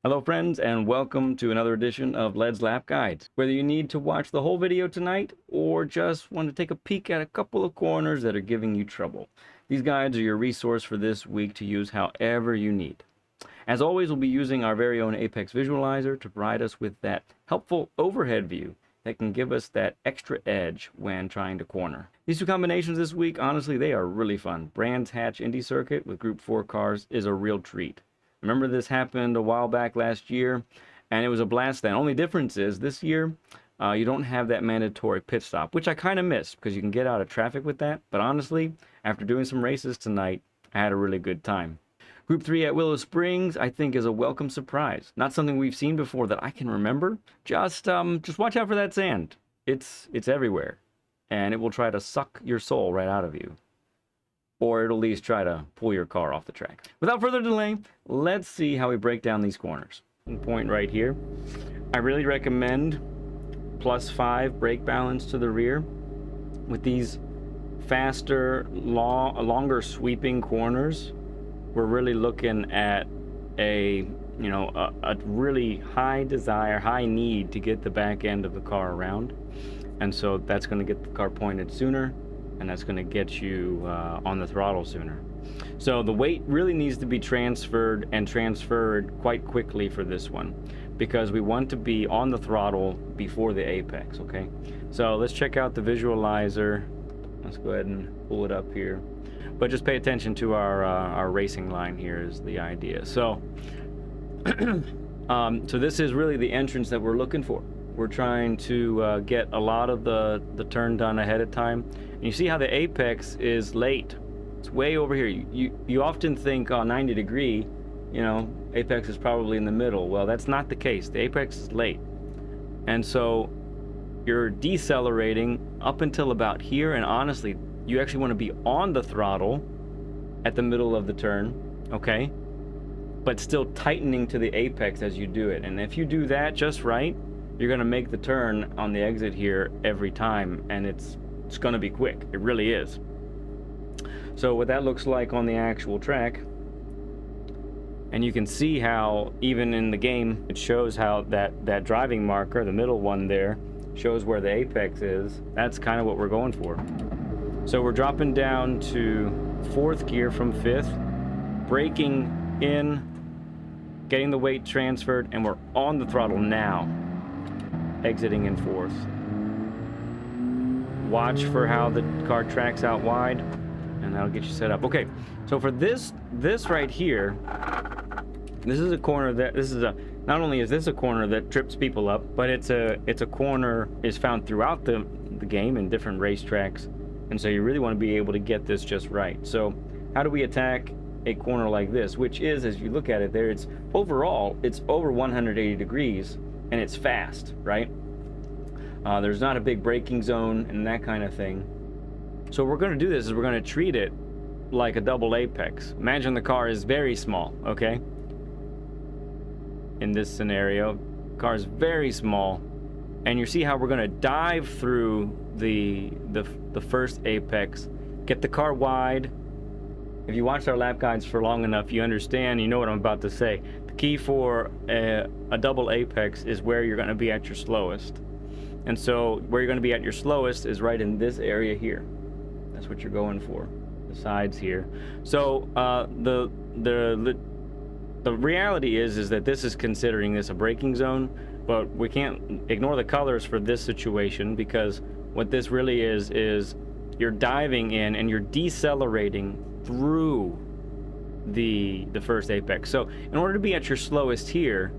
Hello friends, and welcome to another edition of Led's Lap Guides. Whether you need to watch the whole video tonight or just want to take a peek at a couple of corners that are giving you trouble, these guides are your resource for this week to use however you need. As always, we'll be using our very own Apex visualizer to provide us with that helpful overhead view that can give us that extra edge when trying to corner. These two combinations this week, honestly, they are really fun. Brands Hatch Indy Circuit with Group 4 cars is a real treat. Remember, this happened a while back last year, and it was a blast then. Only difference is this year, you don't have that mandatory pit stop, which I kind of miss because you can get out of traffic with that. But honestly, after doing some races tonight, I had a really good time. Group 3 at Willow Springs, I think, is a welcome surprise. Not something we've seen before that I can remember. Just watch out for that sand. It's everywhere, and it will try to suck your soul right out of you. Or it'll at least try to pull your car off the track. Without further delay, let's see how we break down these corners. Point right here. I really recommend +5 brake balance to the rear. With these faster, longer sweeping corners, we're really looking at a really high desire, high need to get the back end of the car around. And so that's going to get the car pointed sooner, and that's going to get you on the throttle sooner. So the weight really needs to be transferred quite quickly for this one, because we want to be on the throttle before the apex, okay? So let's check out the visualizer. Let's go ahead and pull it up here. But just pay attention to our racing line here is the idea. So, so this is really the entrance that we're looking for. We're trying to get a lot of the turn done ahead of time. And you see how the apex is late. It's way over here. You often think, oh, 90 degree, apex is probably in the middle. Well, that's not the case. The apex is late. And so you're decelerating up until about here, and honestly, you actually want to be on the throttle at the middle of the turn, okay? But still tightening to the apex as you do it. And if you do that just right, you're going to make the turn on the exit here every time, and it's going to be quick. It really is. So what that looks like on the actual track, and you can see how even in the game it shows how that driving marker, the middle one there, shows where the apex is. That's kind of what we're going for. So we're dropping down to 4th gear from 5th, braking in, getting the weight transferred, and we're on the throttle now, exiting in 4th. Watch for how the car tracks out wide, and that'll get you set up. Okay, so for this right here, this is a corner that not only is this a corner that trips people up, but it's a corner is found throughout the game in different racetracks, and so you really want to be able to get this just right. So how do we attack a corner like this, which is, as you look at it there, it's overall it's over 180 degrees and it's fast, right? There's not a big braking zone and that kind of thing. So what we're going to do this is we're going to treat it like a double apex. Imagine the car is very small, okay? In this scenario, car is very small, and you see how we're going to dive through the first apex, get the car wide. If you watched our lap guides for long enough, you understand, you know what I'm about to say. The key for a double apex is where you're going to be at your slowest. And so where you're going to be at your slowest is right in this area here. That's what you're going for, the sides here. So the reality is that this is considering this a braking zone, but we can't ignore the colors for this situation, because what this really is you're diving in and you're decelerating through the first apex. So in order to be at your slowest here,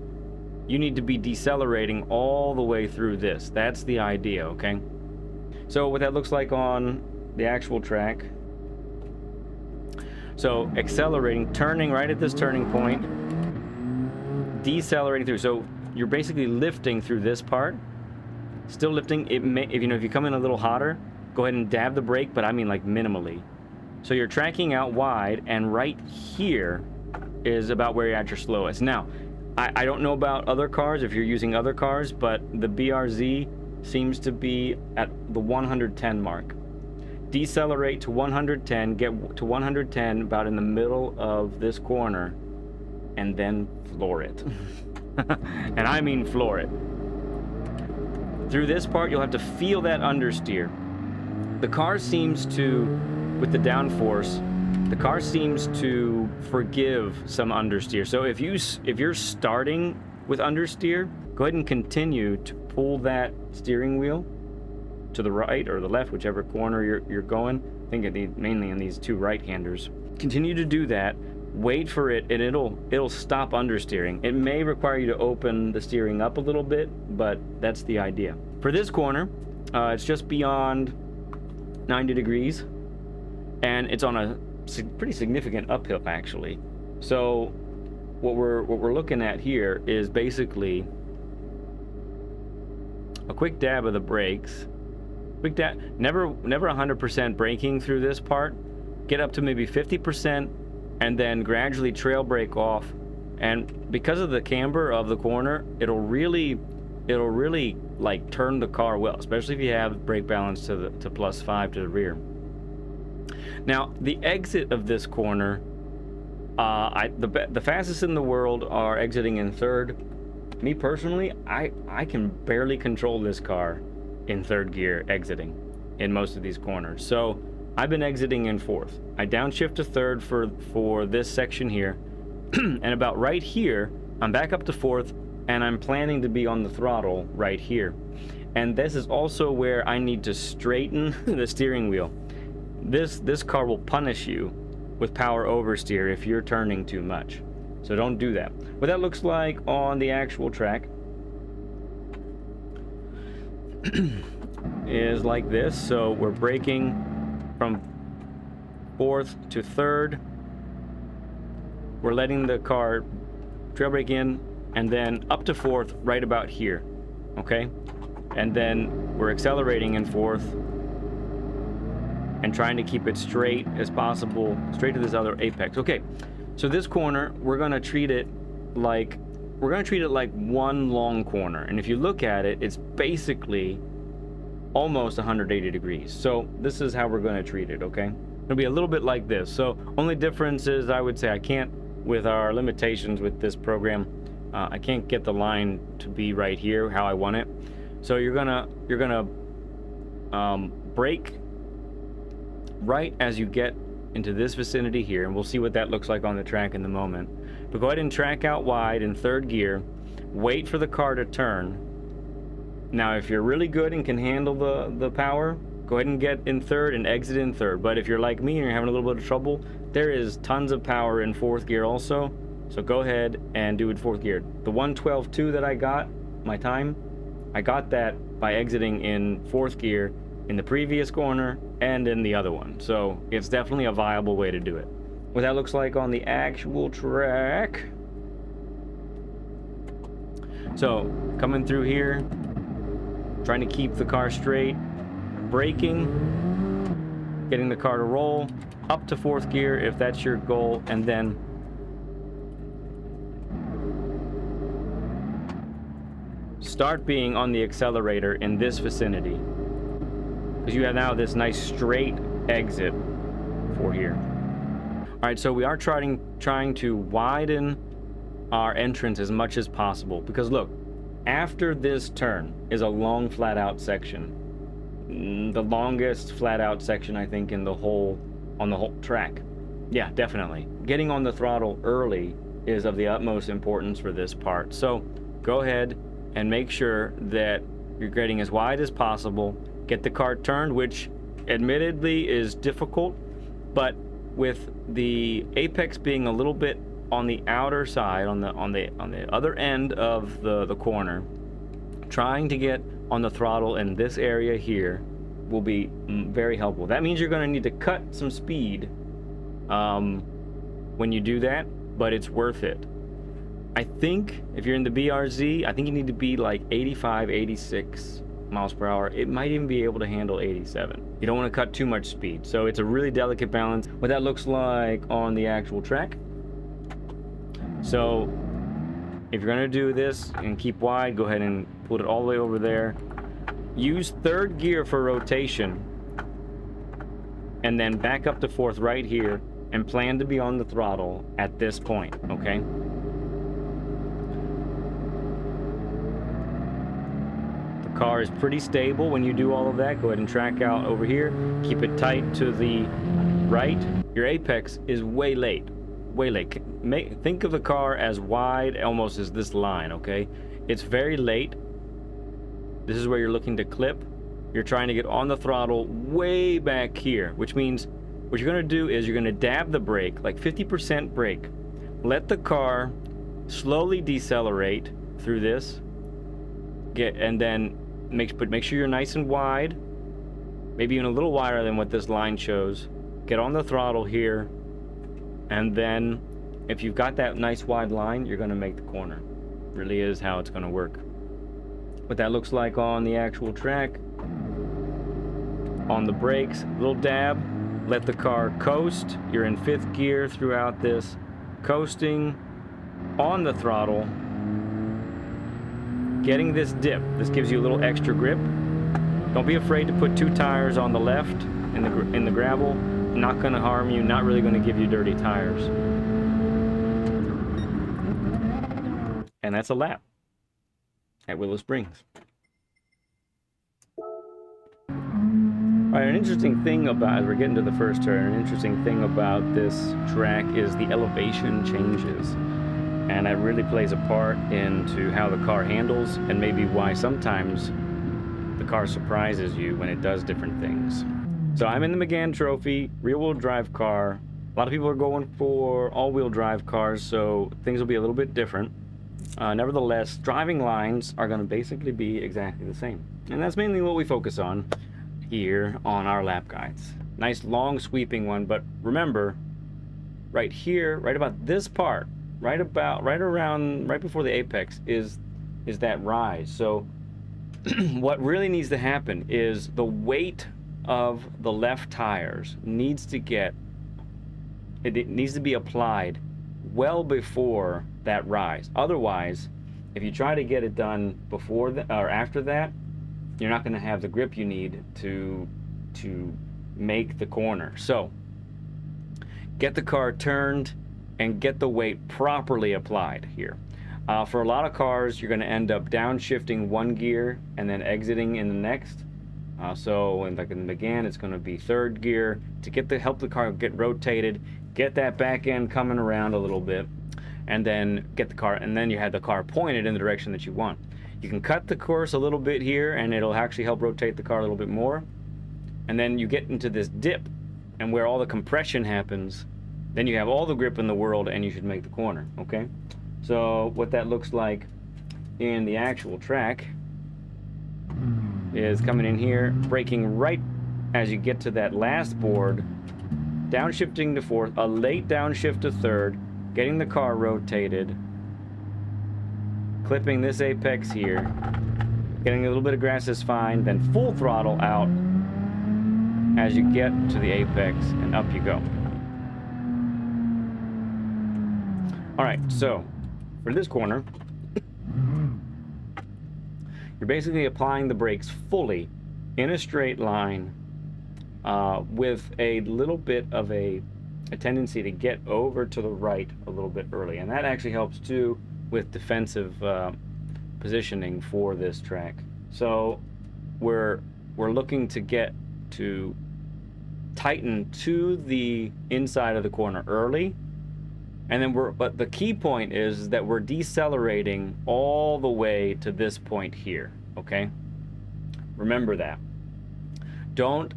you need to be decelerating all the way through this. That's the idea, okay? So what that looks like on the actual track. So accelerating, turning right at this turning point, decelerating through. So you're basically lifting through this part, still lifting. It may, if you come in a little hotter, go ahead and dab the brake, but I mean like minimally. So you're tracking out wide, and right here is about where you're at your slowest. Now, I don't know about other cars, if you're using other cars, but the BRZ seems to be at the 110 mark. Decelerate to 110, get to 110 about in the middle of this corner, and then floor it. And I mean floor it. Through this part, you'll have to feel that understeer. The car seems to, with the downforce, the car seems to forgive some understeer. So if you're starting with understeer, go ahead and continue to pull that steering wheel to the right or the left, whichever corner you're going. I think mainly in these two right-handers. Continue to do that. Wait for it, and it'll stop understeering. It may require you to open the steering up a little bit, but that's the idea. For this corner, it's just beyond 90 degrees, and it's on a pretty significant uphill actually. So what we're looking at here is basically a quick dab of the brakes. Quick dab, never 100% braking through this part. Get up to maybe 50%, and then gradually trail brake off. And because of the camber of the corner, it'll really like turn the car well, especially if you have brake balance to +5 to the rear. Now, the exit of this corner, the fastest in the world are exiting in third. Me personally, I can barely control this car in third gear exiting in most of these corners. So I've been exiting in fourth. I downshift to third for this section here, and about right here, I'm back up to fourth, and I'm planning to be on the throttle right here. And this is also where I need to straighten the steering wheel. This car will punish you with power oversteer if you're turning too much. So don't do that. What that looks like on the actual track is like this. So we're braking from fourth to third. We're letting the car trail brake in, and then up to fourth right about here. Okay? And then we're accelerating in fourth and trying to keep it straight as possible, straight to this other apex. Okay, so this corner, we're gonna treat it like one long corner. And if you look at it, it's basically almost 180 degrees. So this is how we're gonna treat it, okay? It'll be a little bit like this. So only difference is, I would say, I can't, with our limitations with this program, I can't get the line to be right here how I want it. So you're gonna brake right as you get into this vicinity here, and we'll see what that looks like on the track in the moment. But go ahead and track out wide in third gear. Wait for the car to turn. Now, if you're really good and can handle the power, go ahead and get in third and exit in third. But if you're like me and you're having a little bit of trouble, there is tons of power in fourth gear also. So go ahead and do it fourth gear. The 112.2 that I got, my time, I got that by exiting in fourth gear in the previous corner and in the other one. So it's definitely a viable way to do it. What that looks like on the actual track. So coming through here, trying to keep the car straight, braking, getting the car to roll, up to fourth gear if that's your goal, and then start being on the accelerator in this vicinity, because you have now this nice straight exit for here. All right, so we are trying to widen our entrance as much as possible, because look, after this turn is a long flat out section, the longest flat out section I think on the whole track. Yeah, definitely. Getting on the throttle early is of the utmost importance for this part. So go ahead and make sure that you're getting as wide as possible. Get the car turned, which admittedly is difficult, but with the apex being a little bit on the outer side, on the other end of the corner, trying to get on the throttle in this area here will be very helpful. That means you're going to need to cut some speed when you do that, but it's worth it. I think if you're in the BRZ, I think you need to be like 85, 86 miles per hour. It might even be able to handle 87. You don't want to cut too much speed. So it's a really delicate balance. What that looks like on the actual track. So if you're going to do this and keep wide, go ahead and put it all the way over there. Use third gear for rotation, and then back up to fourth right here, and plan to be on the throttle at this point, okay? Car is pretty stable when you do all of that. Go ahead and track out over here. Keep it tight to the right. Your apex is way late. Way late. Think of the car as wide almost as this line, okay? It's very late. This is where you're looking to clip. You're trying to get on the throttle way back here, which means what you're going to do is you're going to dab the brake, like 50% brake. Let the car slowly decelerate through this. And then make sure you're nice and wide, maybe even a little wider than what this line shows. Get on the throttle here, and then if you've got that nice wide line, you're going to make the corner. Really is how it's going to work. What that looks like on the actual track. On the brakes, little dab, let the car coast. You're in 5th gear throughout this, coasting on the throttle, getting this dip. This gives you a little extra grip. Don't be afraid to put 2 tires on the left in the gravel. Not going to harm you, not really going to give you dirty tires. And that's a lap at Willow Springs. All right, an interesting thing about, as we're getting to the first turn, an interesting thing about this track is the elevation changes. And that really plays a part into how the car handles, and maybe why sometimes the car surprises you when it does different things. So I'm in the McGann Trophy, rear-wheel drive car. A lot of people are going for all-wheel drive cars, so things will be a little bit different. Nevertheless, driving lines are going to basically be exactly the same. And that's mainly what we focus on here on our lap guides. Nice long sweeping one, but remember, right here, right about this part, right before the apex is that rise. So what really needs to happen is the weight of the left tires needs to be applied well before that rise. Otherwise, if you try to get it done before or after that, you're not going to have the grip you need to make the corner. So get the car turned and get the weight properly applied here. For a lot of cars, you're going to end up downshifting one gear and then exiting in the next. So like in the McGann, it's going to be 3rd gear to help the car get rotated, get that back end coming around a little bit, and then get the car, and then you have the car pointed in the direction that you want. You can cut the course a little bit here, and it'll actually help rotate the car a little bit more. And then you get into this dip, and where all the compression happens, then you have all the grip in the world, and you should make the corner, okay? So what that looks like in the actual track is coming in here, braking right as you get to that last board, downshifting to 4th, a late downshift to 3rd, getting the car rotated, clipping this apex here, getting a little bit of grass is fine, then full throttle out as you get to the apex, and up you go. All right, so for this corner, you're basically applying the brakes fully in a straight line with a little bit of a tendency to get over to the right a little bit early. And that actually helps too with defensive positioning for this track. So we're looking to get to tighten to the inside of the corner early. And then but the key point is that we're decelerating all the way to this point here, okay? Remember that. Don't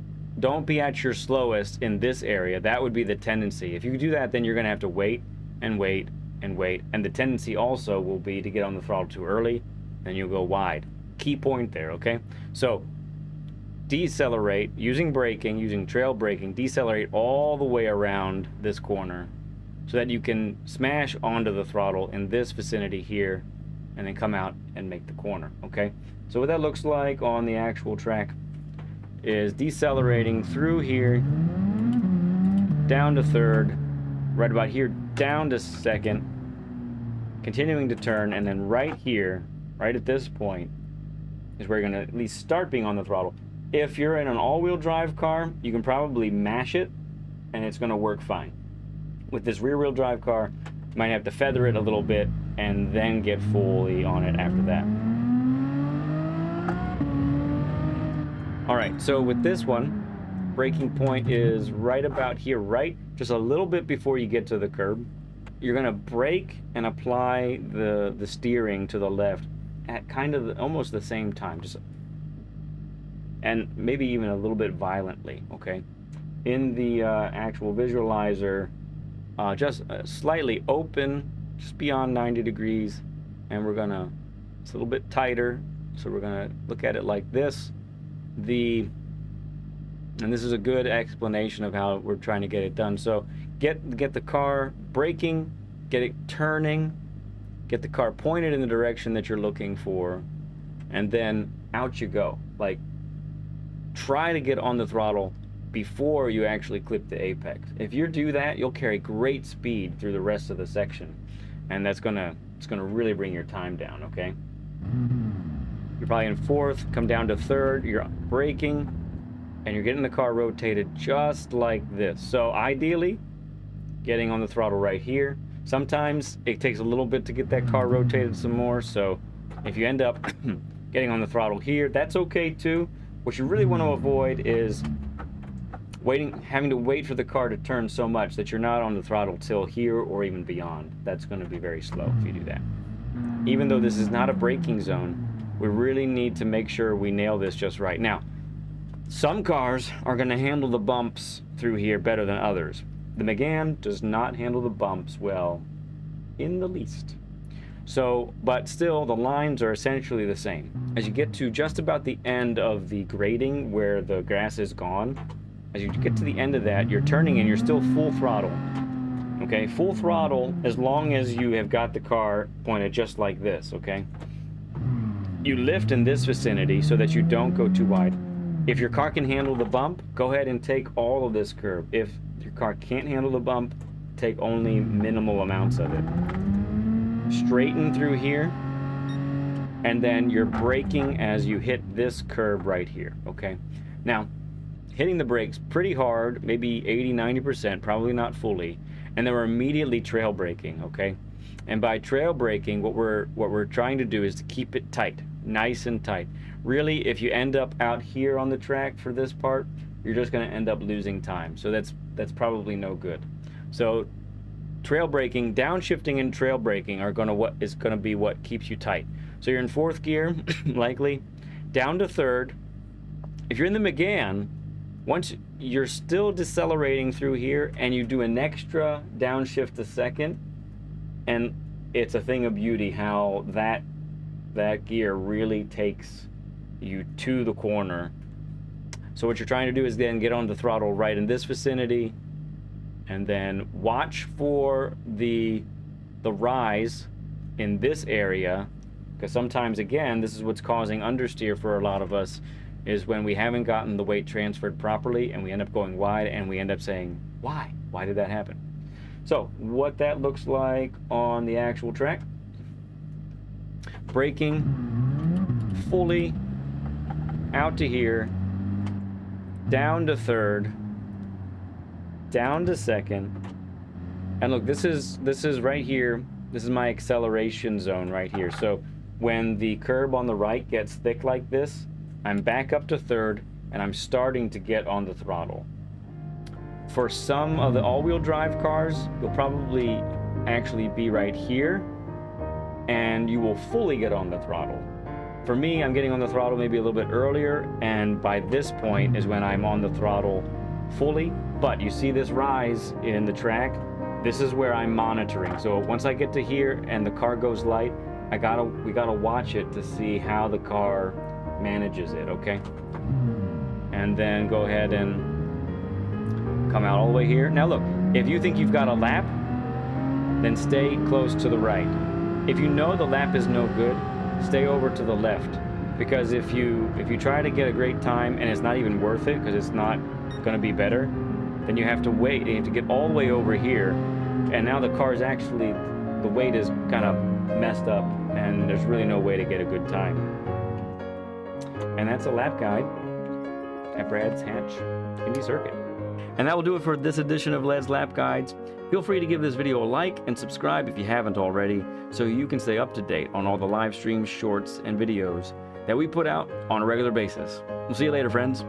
be at your slowest in this area. That would be the tendency. If you do that, then you're gonna have to wait and wait and wait. And the tendency also will be to get on the throttle too early, and you'll go wide. Key point there, okay? So decelerate, using braking, using trail braking, decelerate all the way around this corner, so that you can smash onto the throttle in this vicinity here and then come out and make the corner, okay? So what that looks like on the actual track is decelerating through here, down to 3rd, right about here, down to 2nd, continuing to turn, and then right here, right at this point, is where you're gonna at least start being on the throttle. If you're in an all-wheel drive car, you can probably mash it, and it's gonna work fine. With this rear-wheel drive car, you might have to feather it a little bit and then get fully on it after that. All right, so with this one, braking point is right about here, right? Just a little bit before you get to the curb. You're gonna brake and apply the steering to the left at kind of almost the same time, and maybe even a little bit violently, okay? In the actual visualizer, just slightly open, just beyond 90 degrees, and it's a little bit tighter, so we're gonna look at it like this. And this is a good explanation of how we're trying to get it done. So get the car braking, get it turning, get the car pointed in the direction that you're looking for, and then out you go. Like, try to get on the throttle before you actually clip the apex. If you do that, you'll carry great speed through the rest of the section, and it's gonna really bring your time down, okay? You're probably in fourth, come down to third, you're braking, and you're getting the car rotated just like this. So ideally, getting on the throttle right here. Sometimes it takes a little bit to get that car rotated some more, so if you end up getting on the throttle here, that's okay too. What you really want to avoid is having to wait for the car to turn so much that you're not on the throttle till here or even beyond. That's going to be very slow if you do that. Even though this is not a braking zone, we really need to make sure we nail this just right. Now, some cars are going to handle the bumps through here better than others. The Megane does not handle the bumps well in the least. So, but still, the lines are essentially the same. As you get to just about the end of the grading where the grass is gone, as you get to the end of that, you're turning and you're still full throttle. Okay, full throttle as long as you have got the car pointed just like this, okay? You lift in this vicinity so that you don't go too wide. If your car can handle the bump, go ahead and take all of this curve. If your car can't handle the bump, take only minimal amounts of it. Straighten through here, and then you're braking as you hit this curb right here, okay? Now, hitting the brakes pretty hard, maybe 80-90%, probably not fully, and then we're immediately trail braking, okay? And by trail braking, what we're trying to do is to keep it tight, nice and tight. Really, if you end up out here on the track for this part, you're just going to end up losing time. So that's probably no good. So trail braking, downshifting and trail braking are going to be what keeps you tight. So you're in fourth gear, likely, down to third. If you're in the Megane, once you're still decelerating through here and you do an extra downshift a second, and it's a thing of beauty how that gear really takes you to the corner. So what you're trying to do is then get on the throttle right in this vicinity, and then watch for the rise in this area, because sometimes, again, this is what's causing understeer for a lot of us, is when we haven't gotten the weight transferred properly and we end up going wide and we end up saying, why did that happen? So what that looks like on the actual track: braking fully out to here, down to third, down to second, and look, this is right here. This is my acceleration zone right here. So when the curb on the right gets thick like this, I'm back up to third and I'm starting to get on the throttle. For some of the all-wheel drive cars, you'll probably actually be right here and you will fully get on the throttle. For me, I'm getting on the throttle maybe a little bit earlier, and by this point is when I'm on the throttle fully. But you see this rise in the track? This is where I'm monitoring. So once I get to here and the car goes light, we gotta watch it to see how the car manages it, okay? And then go ahead and come out all the way here. Now look, if you think you've got a lap, then stay close to the right. If you know the lap is no good, stay over to the left, because if you try to get a great time and it's not even worth it because it's not going to be better, then you have to wait. You have to get all the way over here, and now the car's actually, the weight is kind of messed up and there's really no way to get a good time. And that's a lap guide at Brad's Hatch Indy Circuit. And that will do it for this edition of Led's Lap Guides. Feel free to give this video a like and subscribe if you haven't already, so you can stay up to date on all the live streams, shorts, and videos that we put out on a regular basis. We'll see you later, friends.